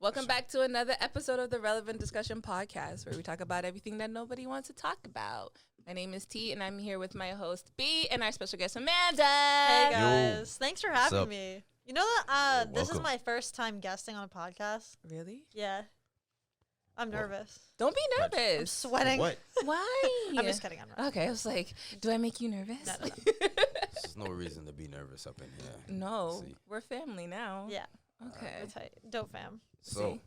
Welcome back to another episode of the Relevant Discussion Podcast, where we talk about everything that nobody wants to talk about. My name is T, and I'm here with my host B and our special guest Amanda. Hey guys, Yo. thanks for having me. You know that You're this is welcome. my first time guesting on a podcast. Really? Yeah, I'm nervous. Don't be I'm nervous. sweating. What? Why? I'm just kidding. I'm not. Okay, I was like, do I make you nervous? No. There's no reason to be nervous up in here. No, See. we're family now. Yeah, Okay. we're tight. Dope fam. So, See?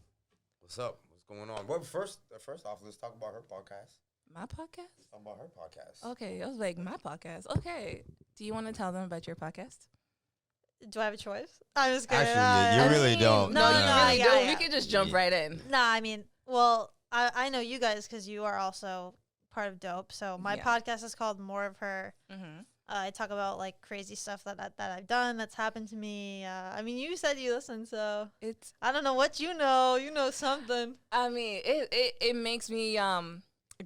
what's up? What's going on? Well, first off, let's talk about her podcast. My podcast? Let's talk about her podcast. Okay, I was like, my podcast. Okay. Do you want to tell them about your podcast? Do I have a choice? I'm just kidding. Actually, you really mean, don't. No, No, you no, really yeah, don't. yeah. We could just jump right in. Nah, I mean, well, I know you guys because you are also part of Dope. So my Yeah. podcast is called More of Her. Mm-hmm. I talk about like crazy stuff that I've done that's happened to me. I mean, you said you listen, so It's. I don't know what you know. You know something. I mean, it makes me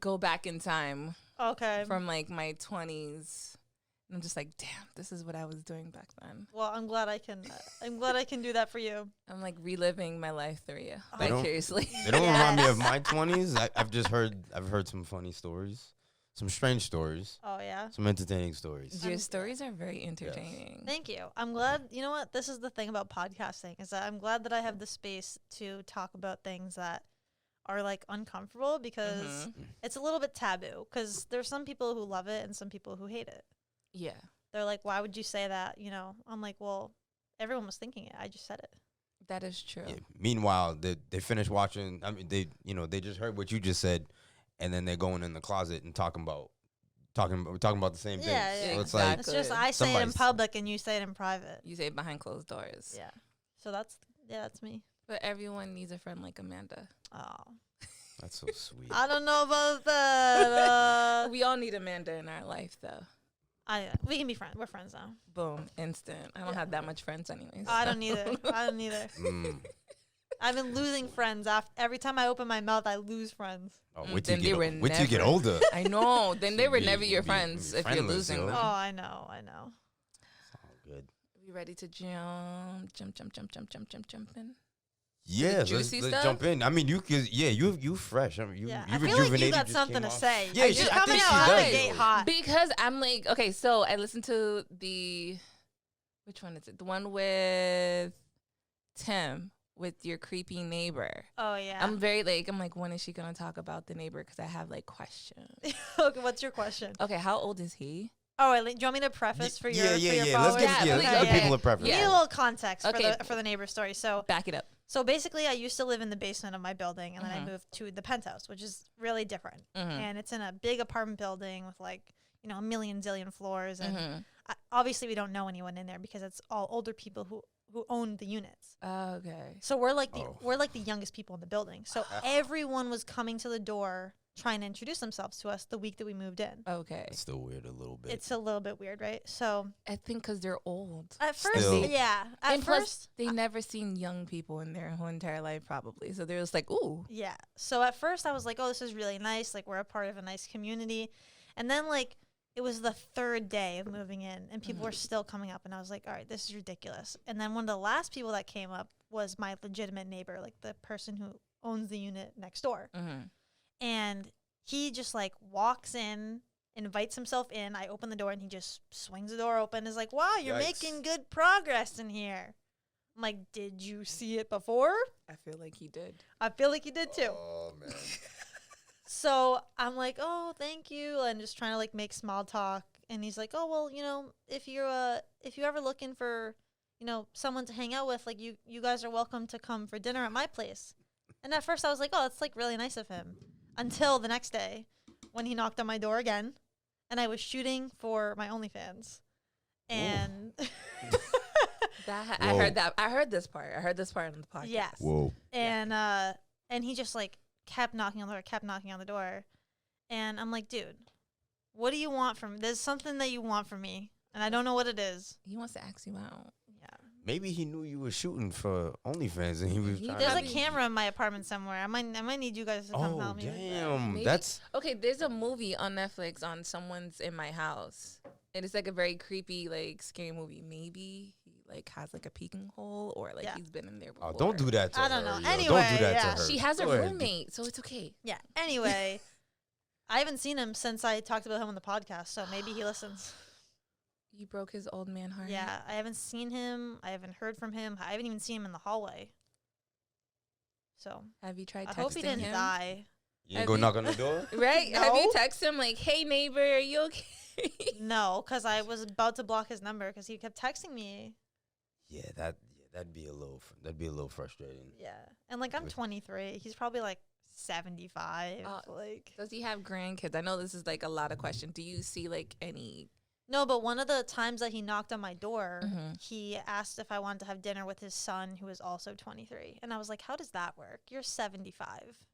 go back in time Okay. from like my 20s. And I'm just like, damn, this is what I was doing back then. Well, I'm glad I can. I'm glad I can do that for you. I'm like reliving my life through you, They don't- vicariously. They don't remind me of Yes. my 20s. I've heard some funny stories, some strange stories, Oh yeah. some entertaining stories. Your stories are very entertaining. Thank you. I'm glad. You know what? This is the thing about podcasting is that I'm glad that I have the space to talk about things that are like uncomfortable because Mhm. it's a little bit taboo. Because there's some people who love it and some people who hate it. Yeah. They're like, "Why would you say that?" You know. I'm like, "Well, everyone was thinking it. I just said it." That is true. Yeah. Meanwhile, they finished watching. I mean, they just heard what you just said, and then they're going in the closet and talking about the same thing. Yeah, yeah. So it's like It's just I say it in Somebody's- public and you say it in private. You say it behind closed doors. Yeah. So that's me. But everyone needs a friend like Amanda. Oh, that's so sweet. I don't know about that. We all need Amanda in our life, though. We can be friends. We're friends now. Boom, instant. I don't have that much friends anyways. I don't either. I don't either. Mm. I've been losing friends. Every time I open my mouth, I lose friends. Oh, Mm, wait till then you they get, were wait till you get never- older. I know. Then they were Be- never your be- friends be if you're friendless, losing yo. them. Oh, I know. All good. We ready to jump in? Yeah, juicy let's stuff? jump in. I mean, you fresh. I mean, you Yeah, you I feel like you rejuvenated, got just something came to off. say. Yeah, You're she- I coming think out she out of does. the gate hot. Because I'm like, okay, so I listened to which one is it? The one with Tim, with your creepy neighbor. Oh yeah. I'm like, when is she going to talk about the neighbor? Because I have like questions. Okay, what's your question? Okay, how old is he? Oh, wait, do you want me to preface for your yeah. followers? Let's give, Yeah, let's please, give okay. people a preference. We need Yeah. a little context Okay. for the neighbor story. So Back it up. basically, I used to live in the basement of my building, and then I Mhm. moved to the penthouse, which is really different. Mm-hmm. And it's in a big apartment building with like a million zillion floors, and Mm-hmm. obviously we don't know anyone in there because it's all older people who own the units. Okay. So we're like Oh. the youngest people in the building. So everyone was coming to the door trying to introduce themselves to us the week that we moved in. Okay. It's still weird a little bit. It's a little bit weird, right? So I think because they're old. at first, Still. yeah. At And plus, first, they never seen young people in their whole entire life, probably. So they're just like, ooh. yeah. So at first I was like, oh, this is really nice. Like we're a part of a nice community. And then like it was the third day of moving in and people were still coming up and I was like, all right, this is ridiculous. And then one of the last people that came up was my legitimate neighbor, like the person who owns the unit next door. Mm-hmm. And he just like walks in, invites himself in. I open the door and he just swings the door open. Is like, wow, you're Yikes. making good progress in here. I'm like, did you see it before? I feel like he did. I feel like you did too. Oh man. So I'm like, oh, thank you, and just trying to like make small talk. And he's like, oh, well, if you're ever looking for, someone to hang out with, like you guys are welcome to come for dinner at my place. And at first I was like, oh, that's like really nice of him. Until the next day, when he knocked on my door again, and I was shooting for my OnlyFans, and I Whoa. heard that. I heard this part. I heard this part on the podcast. yes, Whoa. and he just like kept knocking on the door, and I'm like, dude, what do you want from me? There's something that you want from me, and I don't know what it is. He wants to ask you out. Yeah. Maybe he knew you were shooting for OnlyFans and he was He trying There's to a Probably- camera in my apartment somewhere. I might need you guys to come Oh help me with that. damn. Maybe- That's Okay, there's a movie on Netflix on Someone's in My House. And it's like a very creepy, like scary movie. Maybe he like has like a peeking hole or like Yeah. he's been in there before. Oh, don't do that to her. I don't know. yo. Anyway, don't do that yeah. to her. She has a Go ahead. roommate, so it's okay. Yeah. Anyway, I haven't seen him since I talked about him on the podcast, so maybe he listens. You broke his old man heart. Yeah, I haven't seen him. I haven't heard from him. I haven't even seen him in the hallway. So Have you tried I texting hope he didn't him? die. You ain't Have go you- knock on the door? Right? Have you No. texted him like, "Hey neighbor, are you okay?" No, because I was about to block his number because he kept texting me. Yeah, that'd be a little frustrating. Yeah, and like I'm With- 23. He's probably like 75. Like Does he have grandkids? I know this is like a lot of questions. Do you see like any? no, but one of the times that he knocked on my door, Mhm. he asked if I wanted to have dinner with his son, who is also 23, and I was like, "How does that work? You're 75."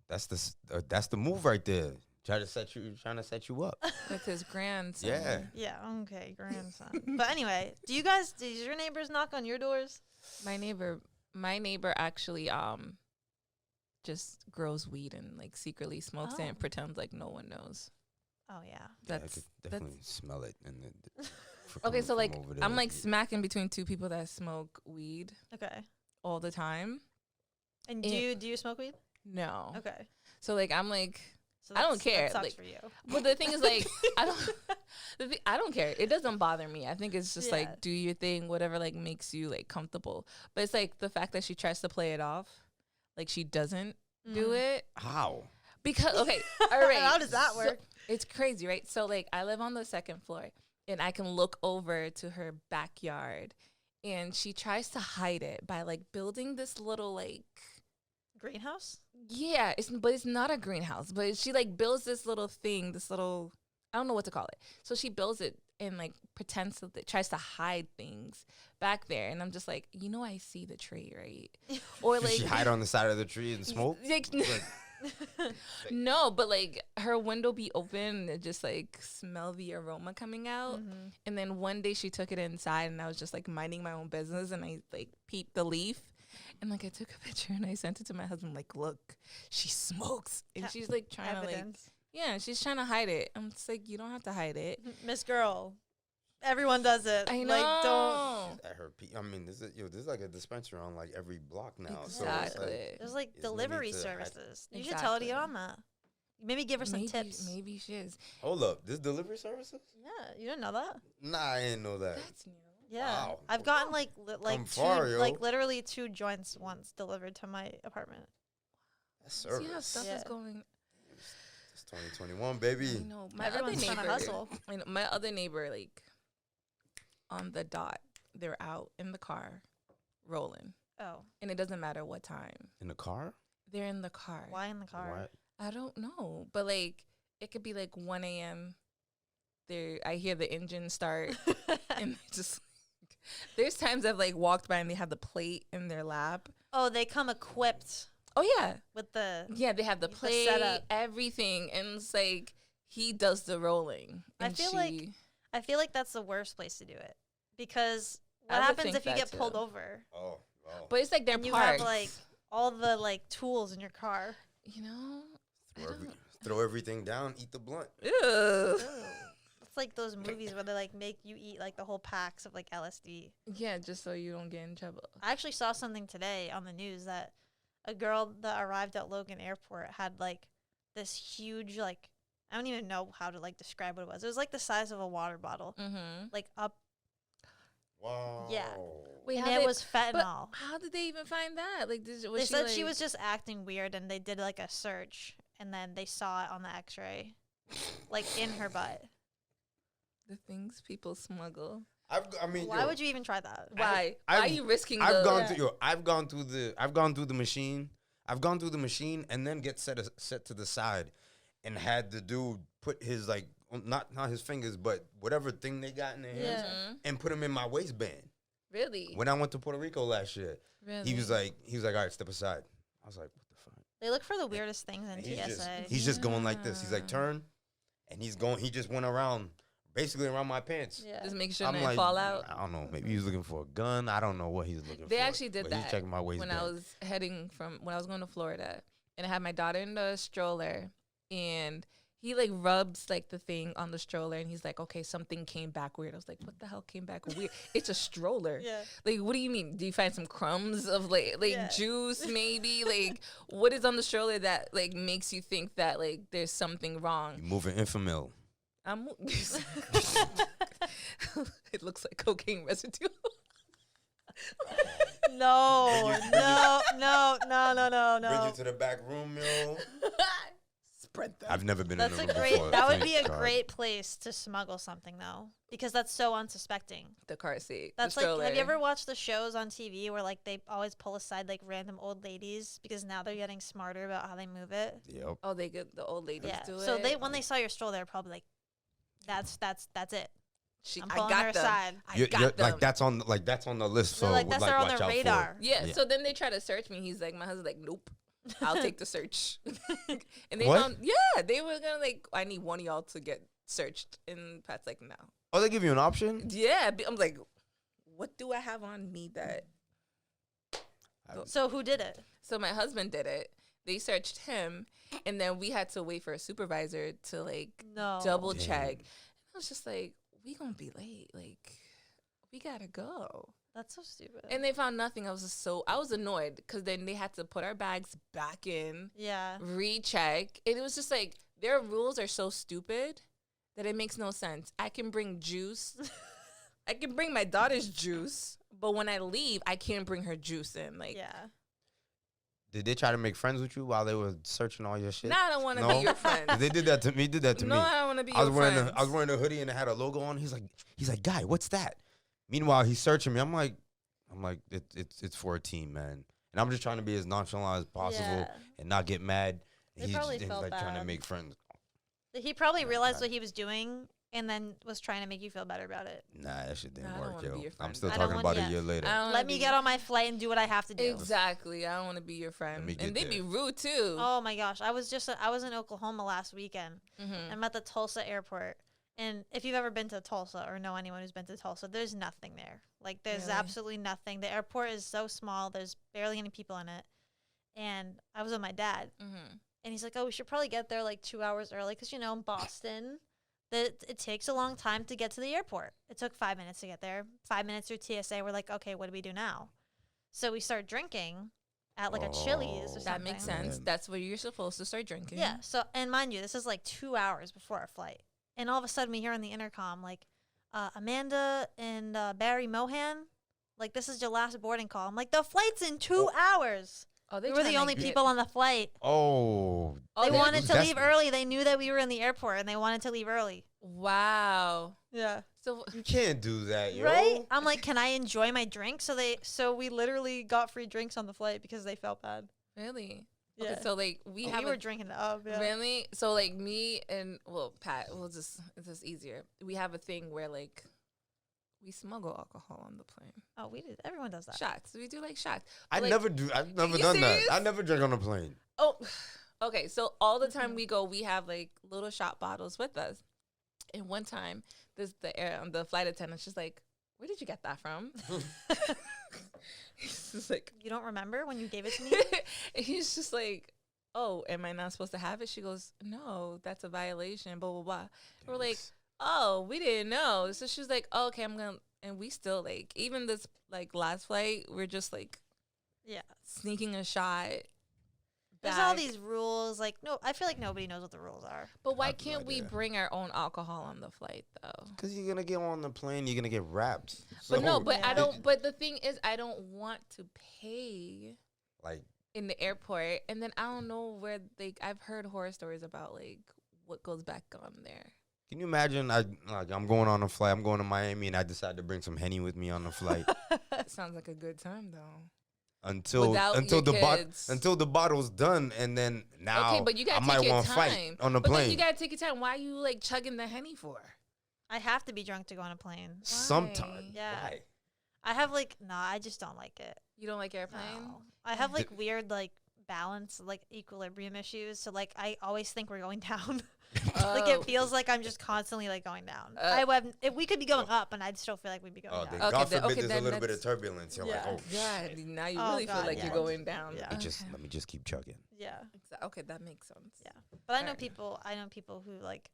That's the move right there. Trying to set you up. With his grandson. Yeah. Yeah, okay, grandson. But anyway, does your neighbors knock on your doors? My neighbor actually just grows weed and like secretly smokes it and Oh. pretends like no one knows. Oh yeah. I That's could definitely smell it. okay. So like over I'm there. like smacking between two people that smoke weed Okay. all the time. And Yeah. do you smoke weed? No. Okay. So like I'm like, So I don't that's- care, That sucks like, for you. but the thing is like I don't care. It doesn't bother me. I think it's just Yeah. like do your thing, whatever like makes you like comfortable. But it's like the fact that she tries to play it off, like she doesn't do it How? because okay, all right. How does that So- work? It's crazy, right? So like I live on the second floor and I can look over to her backyard and she tries to hide it by like building this little like Greenhouse? yeah, but it's not a greenhouse, but she like builds this little thing, this little I don't know what to call it. So she builds it and like pretends to tries to hide things back there and I'm just like, you know I see the tree, right? Or Does like she hide on the side of the tree and smoke? like, no, but like her window be open and just like smell the aroma coming out. Mhm. And then one day she took it inside and I was just like minding my own business and I like peeped the leaf and like I took a picture and I sent it to my husband like, look, she smokes. And Ha- she's like trying to like, Evidence. yeah, she's trying to hide it. I'm just like, you don't have to hide it. Miss Girl. Everyone does it. I know. Like, don't. At her I mean, there's like a dispensary on like every block now. So Exactly. it's like, There's like Is no need delivery to hide- services. You should tell her to get Exactly. on that. Maybe give her some maybe, tips. Maybe she is. hold up, this delivery services? Yeah, you didn't know that? Nah, I didn't know that. That's new. Yeah, Wow. I've gotten like Come far, yo. like literally 2 joints once delivered to my apartment. That's See how service. stuff is Yeah. going. It's 2021, baby. I know. My Everyone's other trying to neighbor, hustle. I know, my other neighbor, like on the dot, they're out in the car, rolling, Oh, and it doesn't matter what time In the car? they're in the car. why in the car? What? I don't know, but like it could be like 1 a.m. There, I hear the engine start, and they just there's times I've like walked by and they have the plate in their lap. Oh, they come equipped Oh yeah, with the. yeah, they have the The plate, setup. everything, and it's like he does the rolling. I And feel like that's the worst place to do it because I what would happens think if you that get pulled too. over Oh, but it's like they're and you parked. have like all the like tools in your car? you know, I throw, don't- throw everything down, eat the blunt. Ew. It's like those movies where they like make you eat like the whole packs of like LSD. Yeah, just so you don't get in trouble. I actually saw something today on the news that a girl that arrived at Logan Airport had like this huge like I don't even know how to like describe what it was. It was like the size of a water bottle, Mm-hmm. like up, Wow. Yeah. Wait, and how it they- was But fentanyl. how did they even find that? Like, was They she said like, she was just acting weird, and they did like a search, and then they saw it on the X-ray, like in her butt. the things people smuggle. I mean, Why yo, would you even try that? Why? Why are I've- you risking? I've the, gone through I've gone through the machine. I've gone through the machine and then get set to the side, and had the dude put his like not his fingers but whatever thing they got in their hands Yeah. and put them in my waistband. Really? When I went to Puerto Rico last year, Really? he was like, all right, step aside. I was like, what the fuck? They look for the weirdest things in And TSA. he's just going like this. He's like, Yeah. turn, and he just went around, basically around my pants. Yeah. just make sure I'm they like, fall out. I don't know. Maybe he was looking for a gun. I don't know what he's looking for. They actually did but that He's checking my waistband. when I was when I was going to Florida, and I had my daughter in the stroller, and he like rubs like the thing on the stroller and he's like, okay, something came back weird. I was like, what the hell came back weird? It's a stroller. Yeah. Like, what do you mean? Do you find some crumbs of like Yeah. juice maybe? Like, what is on the stroller that like makes you think that like there's something wrong? You moving Infamil. It looks like cocaine residue. No. Bring you to the back room, yo. Spread that. I've never been That's in a a room great. before. That would Thank be a God. great place to smuggle something though, because that's so unsuspecting. The car seat. That's the like, stroller. have you ever watched the shows on TV where like they always pull aside like random old ladies because now they're getting smarter about how they move it? Yep. Oh, they get the old ladies Yeah. do So it. they when they saw your stroll, they're probably like, that's it. I'm I pulling got her them. aside. I got them. Like that's on the list. They're So like, that's like, on watch their out for it. radar. Yeah, Yeah. so then they try to search me. He's like, my husband's like, nope, I'll take the search. And they What? found, yeah, they were gonna like, I need one of y'all to get searched. And Pat's like, no. Oh, they give you an option? Yeah, I'm like, what do I have on me that? So who did it? So my husband did it. They searched him, and then we had to wait for a supervisor to like No. double Dang. check. I was just like, we gonna be late. Like, we gotta go. That's so stupid. And they found nothing. I was annoyed because then they had to put our bags back in, yeah. recheck. And it was just like, their rules are so stupid that it makes no sense. I can bring juice. I can bring my daughter's juice, but when I leave, I can't bring her juice in. Like, Yeah. Did they try to make friends with you while they were searching all your shit? nah, I don't want to No? be your friend. They did that to me. Did that to No, me. I don't want to be I was your wearing friend. I was wearing a hoodie and it had a logo on. He's like, guy, what's that? Meanwhile, he's searching me. I'm like, it's for a team, man. And I'm just trying to be as nonchalant as possible Yeah. and not get mad. They He's probably just, felt like trying to bad. make friends. He probably Nah, realized nah. what he was doing and then was trying to make you feel better about it. Nah, that shit didn't Nah, I don't work, wanna be yo. your I'm friend. still I don't talking want- about it yeah. a year later. I don't wanna Let me be- get on my flight and do what I have to do. Exactly. I don't want to be your friend. me get And they'd there. be rude too. Oh my gosh, I was in Oklahoma last weekend. Mhm. I'm at the Tulsa airport, and if you've ever been to Tulsa or know anyone who's been to Tulsa, there's nothing there. Like there's Really? absolutely nothing. The airport is so small. There's barely any people in it. And I was with my dad, Mhm. and he's like, "Oh, we should probably get there like 2 hours early, because in Boston, it takes a long time to get to the airport. It took 5 minutes to get there. 5 minutes through TSA. We're like, okay, what do we do now? So we start drinking at like a Chili's or something. That makes sense. Man. That's where you're supposed to start drinking. Yeah. So, and mind you, this is like 2 hours before our flight. And all of a sudden we hear on the intercom, like, Amanda and Barry Mohan, like, this is your last boarding call. I'm like, the flight's in 2 hours. Oh, We were the only people on the flight. Oh, They they- wanted to that's- leave early. They knew that we were in the airport and they wanted to leave early. Wow. Yeah. So you can't do that, yo. Right? I'm like, can I enjoy my drink? So we literally got free drinks on the flight because they felt bad. really? Yeah. Okay, so like we we were drinking it up. Yeah. really. So like me and Pat, it's just easier. We have a thing where like we smuggle alcohol on the plane. Oh, we did. Everyone does that. Shots. We do like shots. I Like- never do. I've never You done serious? that. I never drink on a plane. Oh, okay. So all the time we go, we have like little shot bottles with us. And one time, the flight attendant, she's like, "Where did you get that from?" He's just like, You don't remember when you gave it to me? and he's just like, "Oh, am I not supposed to have it?" She goes, "No, that's a violation." Blah blah blah. We're like, "Oh, we didn't know." So she was like, oh, "Okay, I'm gonna." And we still like, even this like last flight, we're just like Yeah. sneaking a shot. There's all back. these rules. Like, no, I feel like nobody knows what the rules are. But why I have no can't we idea. bring our own alcohol on the flight though? Because you're gonna get on the plane, you're gonna get wrapped. But no, So, but I Yeah. don't. But the thing is, I don't want to pay like, in the airport, and then I don't know where. Like, I've heard horror stories about like what goes back on there. can you imagine? I'm going on a flight. I'm going to Miami, and I decide to bring some Henny with me on the flight It sounds like a good time though. until Without until your the kids. until the bottle's done, and then now Okay, but you I gotta might take your want to fight time on the But then plane. you gotta take your time. Why are you like chugging the Henny for? I have to be drunk to go on a plane. Sometime. Yeah. Why? I have like, I just don't like it. You don't like airplane? No. I have like weird like balance, like equilibrium issues. So like I always think we're going down. Like it feels like I'm just constantly like going down. If we could be going up, and I'd still feel like we'd be going Oh, down. then God then- forbid okay, there's a then little bit of that's- turbulence. You're like, Yeah. oh, God, shit. now you Oh, really feel God, like yeah. you're going down. Yeah. Let me just keep chugging. Yeah, Okay, that makes sense. yeah. But I know Alright. people. I know people who like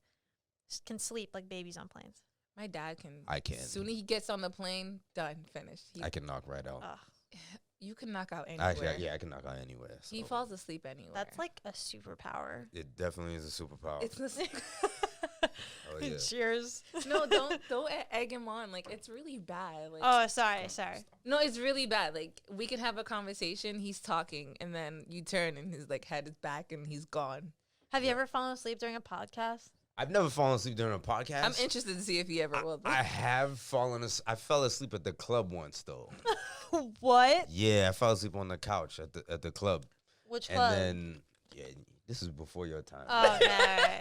can sleep like babies on planes. My dad can. I can. As soon as he gets on the plane, done, finished. I can knock right out. Ugh, You can knock out anywhere. Actually, yeah, I can knock out anywhere. So. He falls asleep anywhere. that's like a superpower. It definitely is a superpower. It's the Oh, yeah. Cheers. no, don't egg him on. Like it's really bad. Like Oh, sorry. no, it's really bad. Like we can have a conversation. He's talking, and then you turn, and his like head is back, and he's gone. Have you ever fallen asleep during a podcast? I've never fallen asleep during a podcast. I'm interested to see if he ever will. I have fallen asleep. I fell asleep at the club once, though. What? Yeah, I fell asleep on the couch at the club. Which And club? then, yeah, this is before your time. Oh, okay.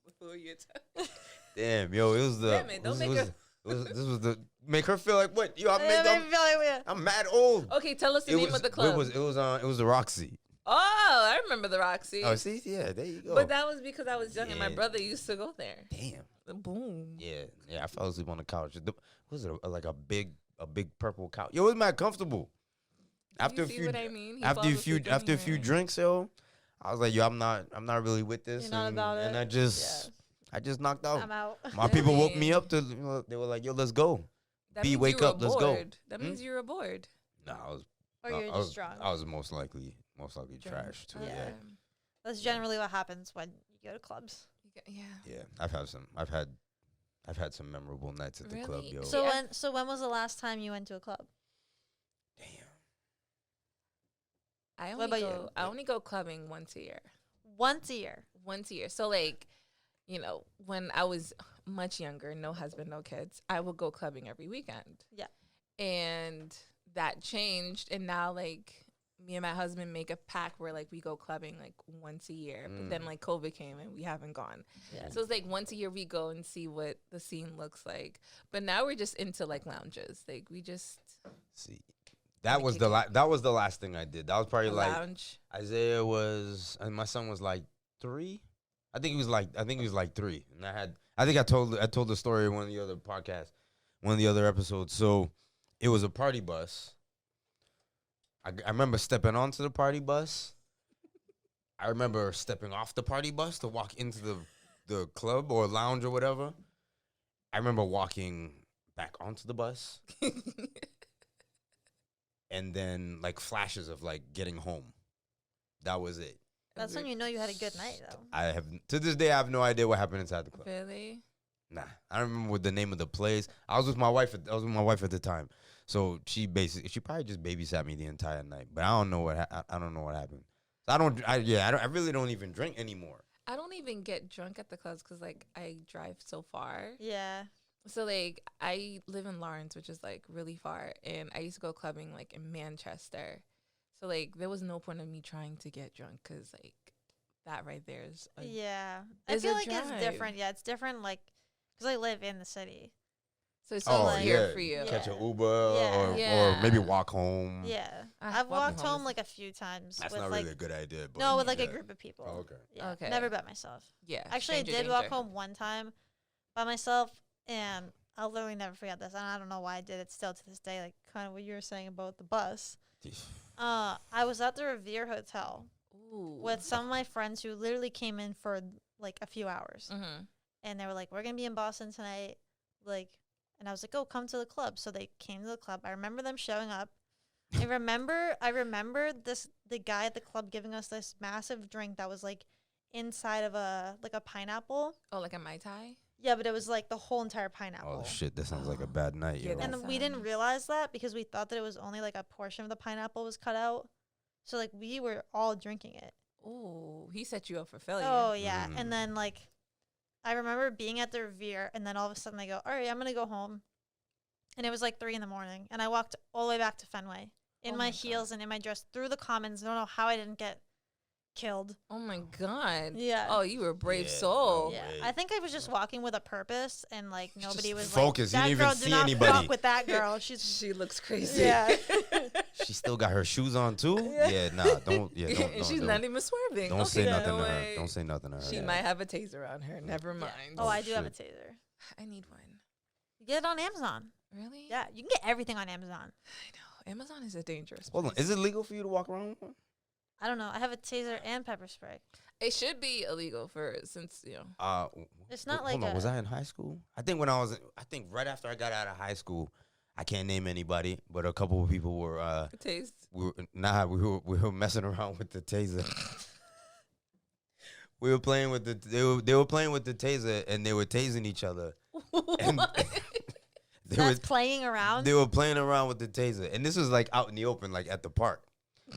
Before your time. Damn, yo, it was the. Damn it, don't make her- This was the make her feel like what? Yo, Yeah, made me feel like we- I'm mad old. Okay, tell us the name of the club. It was the Roxy. Oh, I remember the Roxy. Oh, see, yeah, there you go. But that was because I was young and my Yeah. brother used to go there. Damn. Boom. Yeah, I fell asleep on the couch. Was it like a big purple couch? Yo, it was mad comfortable. You see what I mean? He after falls a few asleep after a few anywhere. drinks, yo, I was like, yo, I'm not really with this. You're not about and it? I just knocked out. I'm out. My people woke Really? me up to. They were like, yo, let's go. That B, means wake you were up, let's go. bored. That means you were bored. No, I was. Or I- you're I was, just drunk. I was most likely Drunk. trash too. Yeah. Yeah. That's generally what happens when you go to clubs. Yeah. Yeah, I've had some memorable nights at the club, Really? yo. So Yeah. when was the last time you went to a club? Damn. I What only about go. you? I only go clubbing once a year. Once a year. Once a year. So like, when I was much younger, no husband, no kids, I would go clubbing every weekend. Yeah. And that changed, and now like me and my husband make a pact where like we go clubbing like once a year. But then like COVID came and we haven't gone. Yeah. So it's like once a year we go and see what the scene looks like. But now we're just into like lounges. Like we just See, that was the last thing I did. That was probably like lounge. Isaiah was, and my son was like 3. I think he was like 3, and I told the story in one of the other podcasts, one of the other episodes. So it was a party bus. I remember stepping onto the party bus. I remember stepping off the party bus to walk into the club or lounge or whatever. I remember walking back onto the bus. And then like flashes of like getting home. That was it. That's when you know you had a good night, though. I have to this day I have no idea what happened inside the club. Really? Nah, I don't remember what the name of the place. I was with my wife at the time, so she probably just babysat me the entire night. But I don't know what happened. So I really don't even drink anymore. I don't even get drunk at the clubs because like I drive so far. Yeah. So like I live in Lawrence, which is like really far, and I used to go clubbing like in Manchester. So like there was no point of me trying to get drunk because like that right there is Yeah. I There's feel a like it's drive. different. Yeah, it's different, like, because I live in the city. so it's Oh, easier yeah. for you. Catch Yeah. an Uber Yeah. Yeah. or maybe walk home. Yeah. Ah, I've walking walked home home is- like a few times. That's with not like, really a good idea. But no, with like yeah. a group of people. Oh, okay. Yeah. Okay. Never by myself. Yeah. Actually, I stranger did walk danger. home one time by myself, and I'll literally never forget this. And I don't know why I did it still to this day, like kind of what you were saying about the bus. I was at the Revere Hotel Ooh. with some of my friends who literally came in for like a few hours. Mm-hmm. And they were like, we're going to be in Boston tonight. Like, and I was like, oh, come to the club. So they came to the club. I remember them showing up. I remember the guy at the club giving us this massive drink that was like inside of a pineapple. Oh, like a Mai Tai? Yeah, but it was like the whole entire pineapple. Oh shit, that sounds like a bad night, Yeah, yo. that And we didn't sounds- realize that because we thought that it was only like a portion of the pineapple was cut out. So like we were all drinking it. Ooh, he set you up for failure. Oh yeah. Mm. And then like I remember being at the Revere, and then all of a sudden I go, all right, I'm gonna go home. And it was like 3 a.m, and I walked all the way back to Fenway in Oh my my heels and in my dress through the Commons. I don't know how I didn't get killed. Oh my God. Yeah. Oh, you were a brave Yeah, soul. no Yeah, way. I think I was just walking with a purpose, and like nobody was focused. You like, didn't "That even girl, see do not anybody." fuck with that girl." She's She looks crazy. yeah. She still got her shoes on too. Yeah, nah, don't. Yeah, don't. And she's don't, not even swerving. Don't Okay, say yeah. nothing no to her. way. Don't say nothing to her. She Yeah. might have a taser on her. Never mind. Oh, I do have a shit. taser. I need one. You get it on Amazon. Really? Yeah, you can get everything on Amazon. I know. Amazon is a dangerous Hold on. place. Is it legal for you to walk around with one? I don't know. I have a taser and pepper spray. It should be illegal since It's not hold like on. Was I in high school? I think right after I got out of high school, I can't name anybody, but a couple of people were. taste. We were messing around with the taser. We were playing with they were playing with the taser and they were tasing each other. And That's playing around. They were playing around with the taser, and this was like out in the open, like at the park.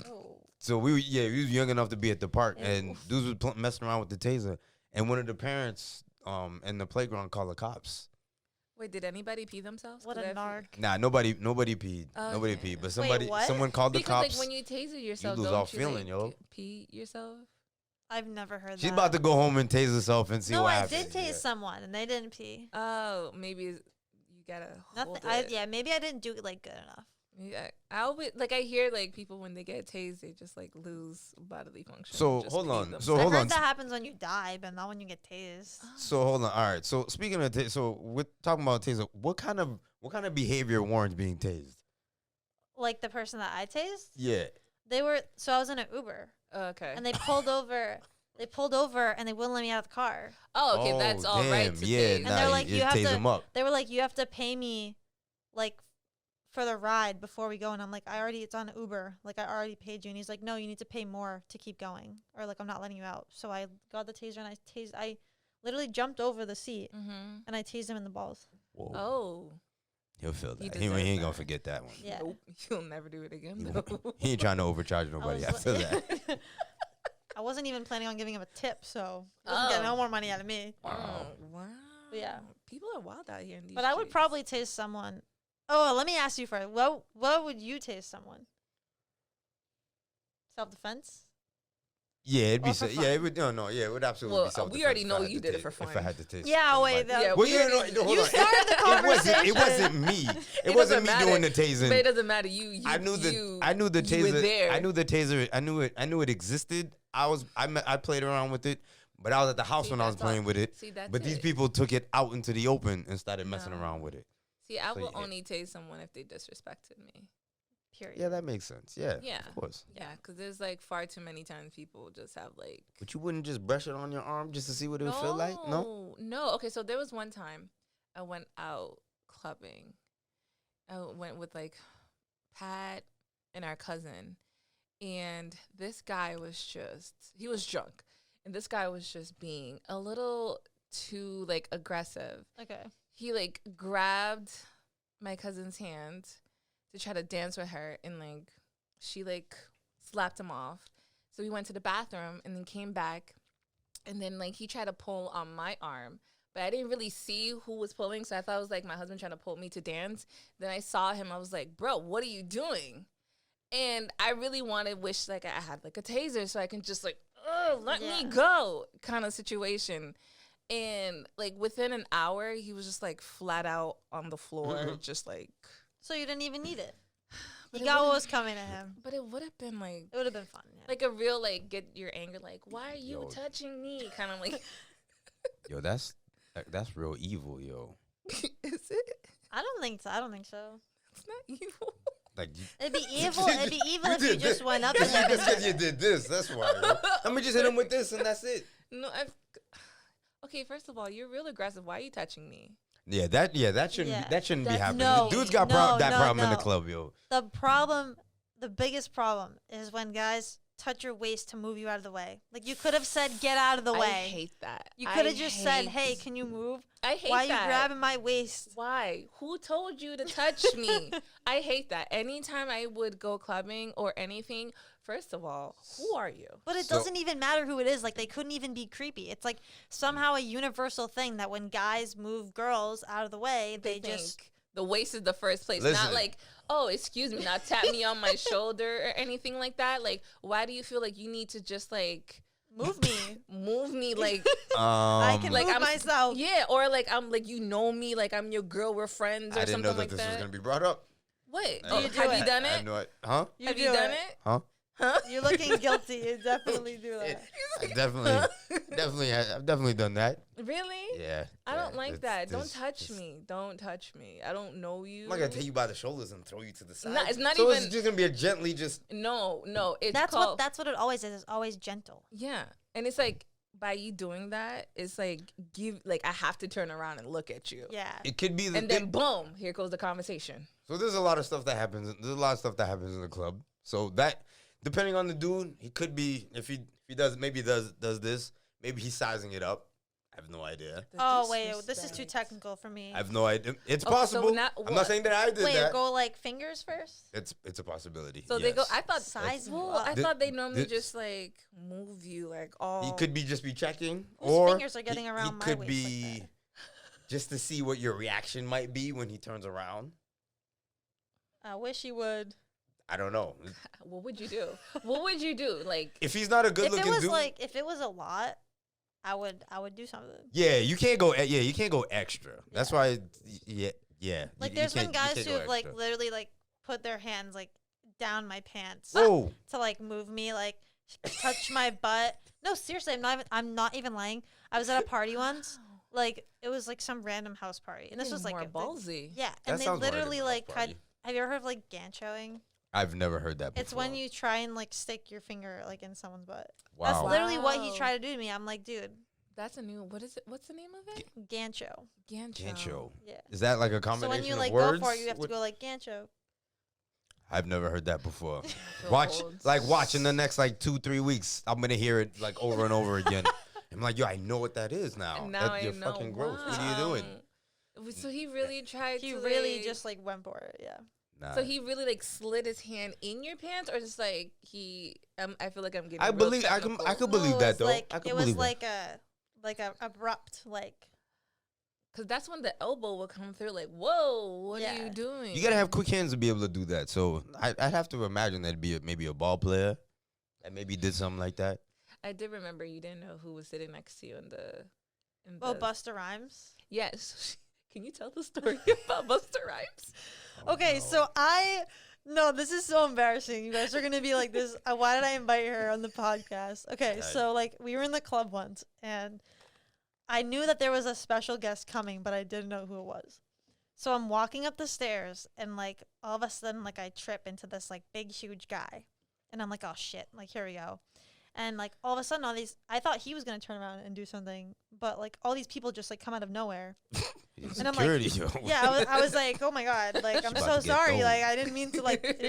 Oh. So we was young enough to be at the park, Ew. and dudes was messing around with the taser, and one of the parents in the playground called the cops. Wait, did anybody pee themselves? What 'Cause a I feel- narc. Nah, nobody peed. Oh, Nobody okay. peed, but Wait, what? someone called the Because cops. like when you taser yourself, lose don't all you, feeling, like, yo. pee yourself? I've never heard She's that. about to go home and tase herself and see No, what I happens. did taste someone and they didn't pee. Oh, maybe you gotta hold Nothing. it. Yeah, maybe I didn't do it like good enough. Yeah, I always I hear like people when they get tased, they just like lose bodily function. So, just hold pee on. themselves. So, I've hold heard on. that happens when you die, but not when you get tased. So hold on. All right. So speaking of so we're talking about taser. What kind of behavior warrants being tased? Like the person that I tased, Yeah. so I was in an Uber Okay. and they pulled over. They pulled over and they wouldn't let me out of the car. Oh, okay, that's all right. damn, To yeah, tase. And nah, they're like, you you have tase to- them up. They were like, you have to pay me, like, for the ride before we go. And I'm like, it's on Uber. Like, I already paid you. And he's like, no, you need to pay more to keep going. Or, like, I'm not letting you out. So I got the taser and I literally jumped over the seat Mm-hmm. and I tased him in the balls. Whoa. Oh, He'll feel He that. He deserves ain't gonna that. forget that one. Yeah. nope. You'll never do it again. He though. He ain't trying to overcharge I nobody was- after that. I wasn't even planning on giving him a tip, so he wasn't getting Oh. no more money out of me. Wow. Wow. Yeah. People are wild out here in these But I would streets. probably taste someone. Oh, let me ask you first. What would you taste someone? Self-defense? Yeah, it'd be Or for yeah, it would no, yeah, it would absolutely Well, be self-defense we already if know I had you to did it taste- for If fun. I had to taste Yeah, wait, somebody. Yeah, Well, we you know, already- hold you on. started the It conversation. wasn't me. It It wasn't doesn't me doing the matter. tasing. But it doesn't matter. You I knew the you taser. were there. I knew the taser. I knew it existed. I played around with it, but I was at the house See, when I was that's all- playing with it. See, that's But these it. people took it out into the open and started messing No. around with it. See, I So, will yeah. only tase someone if they disrespected me. Period. Yeah, that makes sense. Yeah, Yeah. of course. Yeah, because there's like far too many times people just have like. But you wouldn't just brush it on your arm just to see what it would feel like? No. No. Okay, so there was one time I went out clubbing. I went with like Pat and our cousin, and this guy he was drunk, and this guy was just being a little too like aggressive. Okay. He like grabbed my cousin's hand to try to dance with her, and like she like slapped him off. So we went to the bathroom and then came back, and then like he tried to pull on my arm, but I didn't really see who was pulling, so I thought it was like my husband trying to pull me to dance. Then I saw him, I was like, bro, what are you doing? And I really wish like I had like a taser so I can just like, let me Yeah. go kind of situation. And like within an hour, he was just like flat out on the floor, just like. So you didn't even need it. But You it got what would've- was coming at him. But it would have been like It would have been fun. Yeah. a real like get your anger like, why are you Yo. touching me? Kind of like, Yo, that's real evil, yo. is it? I don't think so. It's not evil. Like It'd be evil. It'd be evil if you did just this. went up You to him. did and this 'cause said you it. did this. That's why. Yo. Let me just hit him with this and that's it. No, okay, first of all, you're real aggressive. Why are you touching me? Yeah, that shouldn't Yeah. that shouldn't be That- happening. no, Dudes got no, that no, problem in the no. club, yo. The biggest problem is when guys touch your waist to move you out of the way. Like you could have said, "Get out of the I way." hate that. You could I have just said, hate- "Hey, can you move? I hate Why are that. you grabbing my waist?" Why? Who told you to touch me? I hate that. Anytime I would go clubbing or anything, first of all, who are you? But it So- doesn't even matter who it is. Like they couldn't even be creepy. It's like somehow a universal thing that when guys move girls out of the way, they Think just the waist is the first place. Listen. Not like, oh, excuse me, not tap me on my shoulder or anything like that. Like, why do you feel like you need to just like Move me. like I can like move I'm myself. yeah, or like I'm like you know me, like I'm your girl, we're friends or I didn't know something that like this that. was gonna be brought up. What? I Oh, You didn't- do have it. you done I it? had no huh? Have do you done it? Huh? Huh? You're looking guilty. You definitely do that. I definitely, I've definitely done that. Really? Yeah. I don't yeah, like it's- that. Don't this- touch this- me. Don't touch me. I don't know you. I'm not gonna take you by the shoulders and throw you to the side. It's not so even- it's just gonna be a gently just. No. It's That's called, what it always is. It's always gentle. yeah, and it's like by you doing that, it's like I have to turn around and look at you. Yeah. It could be the And then boom, here goes the conversation. So there's a lot of stuff that happens. There's a lot of stuff that happens in the club. So that, depending on the dude, he could be if he does this. Maybe he's sizing it up. I have no idea. The Oh wait, this is too disrespect. technical for me. I have no idea. It's Oh, so possible. now I'm what? not saying that I did Wait, that. go like fingers first. It's a possibility. So they go. yes. I thought Size you Well, up. I Thi- thought they normally thi- just like move you like all. He could just be checking, Whose or fingers are getting around he my could waist be like that? just to see what your reaction might be when he turns around. I wish he would. I don't know. What would you do? What would you do? Like, If he's not a If good-looking it was dude, like, if it was a lot, I would do something. yeah, you can't go. Yeah, you can't go extra. That's Yeah. why. Yeah. Like, you there's been can't- you guys can't who go have like extra. literally like put their hands like down my pants Whoa. to like move me, like touch my butt. No, seriously, I'm not even lying. I was at a party once. Like, it was like some random house party, and this was like more a ballsy. Yeah, That and they sounds more like a literally house like party. have you ever heard of like ganchoing? I've never heard that before. It's when you try and like stick your finger like in someone's butt. Wow. That's literally what he Wow. tried to do to me. I'm like, dude, That's a new. What is it? What's the name of it? gancho. Gancho. Yeah. Is that like a So combination when you of like words? go for it, you have to What- go like gancho. I've never heard that before. So Watch old. in the next like 2-3 weeks. I'm gonna hear it like over and over again. I'm like, yo, I know what that is now. And now You're I know. fucking gross. What are you doing? Wow. So he really tried He to really like- just like went for it. Yeah. Nah. So he really like slid his hand in your pants, or just like he? I feel like I'm getting. I real believe I technical. could No, believe it that was though. Like, I could it was believe like a abrupt like. Cause that's when the elbow will come through. Like, whoa, what are Yeah. you doing? that. You gotta have quick hands to be able to do that. So I'd have to imagine that'd be maybe a ball player that maybe did something like that. I did remember you didn't know who was sitting next to you in the. Oh, Busta Rhymes. Yes. Can you tell the story about Busta Rhymes? Okay, no. so no, this is so embarrassing. You guys are gonna be like this. Why did I invite her on the podcast? Okay, God. so like we were in the club once, and I knew that there was a special guest coming, but I didn't know who it was. So I'm walking up the stairs, and like all of a sudden, like I trip into this like big, huge guy, and I'm like, oh shit, like here we go. And like all of a sudden, I thought he was gonna turn around and do something, but like all these people just like come out of nowhere. And I'm like, Security, yo. Yeah, I was like, oh my god, like I'm About so to get sorry, thrown. like I didn't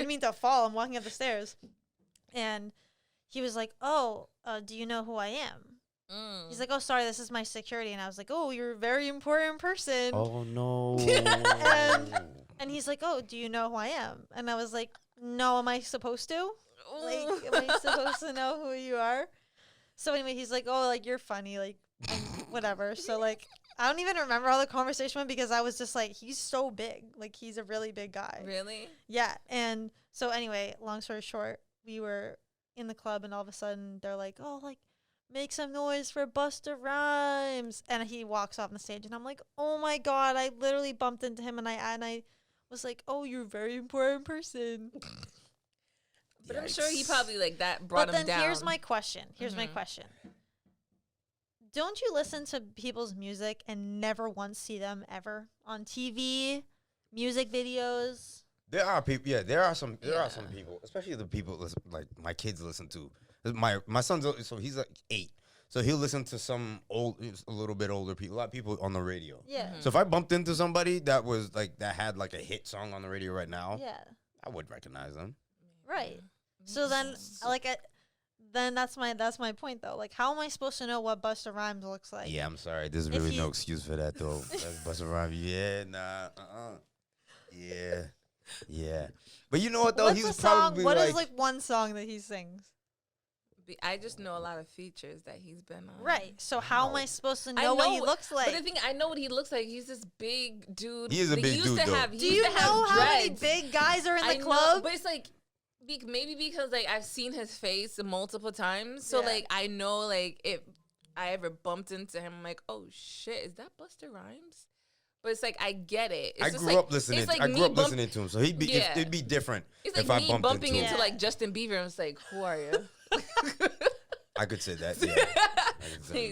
mean to fall. I'm walking up the stairs, and he was like, oh, do you know who I am? Mm. He's like, oh, sorry, this is my security, and I was like, oh, you're a very important person. Oh no. And he's like, oh, do you know who I am? And I was like, no, am I supposed to? Like, am I supposed to know who you are? So anyway, he's like, oh, like you're funny, like and whatever. So like, I don't even remember how the conversation went because I was just like, he's so big, like he's a really big guy. Really? Yeah. And so anyway, long story short, we were in the club, and all of a sudden they're like, oh, like make some noise for Busta Rhymes, and he walks off the stage, and I'm like, oh my god, I literally bumped into him, and I was like, oh, you're a very important person. But I'm sure he Yikes. probably like that brought But him then down. here's my question. My Mhm. question. Don't you listen to people's music and never once see them ever on TV, music videos? There are people. Yeah, there are some Yeah. people, especially the people like my kids listen to. My son's so he's like 8, so he'll listen to some a little bit older people, a lot of people on the radio. Yeah. Mhm. So if I bumped into somebody that was like that had like a hit song on the radio right now, Yeah. I would recognize them. Right. So then, then that's my point though. Like, how am I supposed to know what Busta Rhymes looks like? Yeah, I'm sorry. There's if really no he- excuse for that though. That's Busta Rhymes. Yeah, nah, yeah. But you know what though? What's He the was song? probably What like, is like one song that he sings? I just know a lot of features that he's been on. Right. So how am Wow. I supposed to I know what he know- looks like? But the thing, I know what he looks like. He's this big dude. He is a Like, big he used dude, to though. have- Do he used you to have know how many dreads. big guys are in I the know, club? but it's like maybe because like I've seen his face multiple times, so Yeah. like I know like if I ever bumped into him, I'm like, oh shit, is that Busta Rhymes? But it's like I get it. It's I just grew like, up listening. It's like I me grew up bump- listening to him, so he'd be Yeah. it'd be different It's if like I me bumped bumping into into him. like Justin Bieber. I was like, who are you? I could say that. Yeah, I could say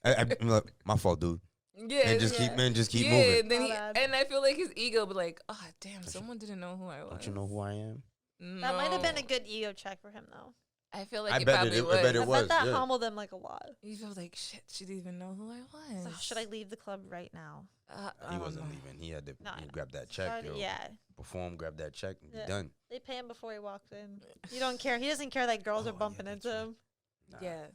that. Look, my fault, dude. Yeah, And just yeah. keep yeah, moving. And, then My bad. and I feel like his ego, but like, oh damn, someone didn't know who I was. Don't you know who I am? That might have been No. a good ego check for him, though. I feel like I he bet probably it- would. I bet it I was, bet that yeah. humbled him like a lot. He felt like shit. She didn't even know who I was. So should I leave the club right now? I He don't wasn't know. leaving. He had to No, I know. grab that check, Already- yo. yeah. Perform, grab that check, and Yeah. be done. They pay him before he walks in. You don't care. He doesn't care that girls Oh, are yeah, bumping that's into right. him. Nah, Yeah.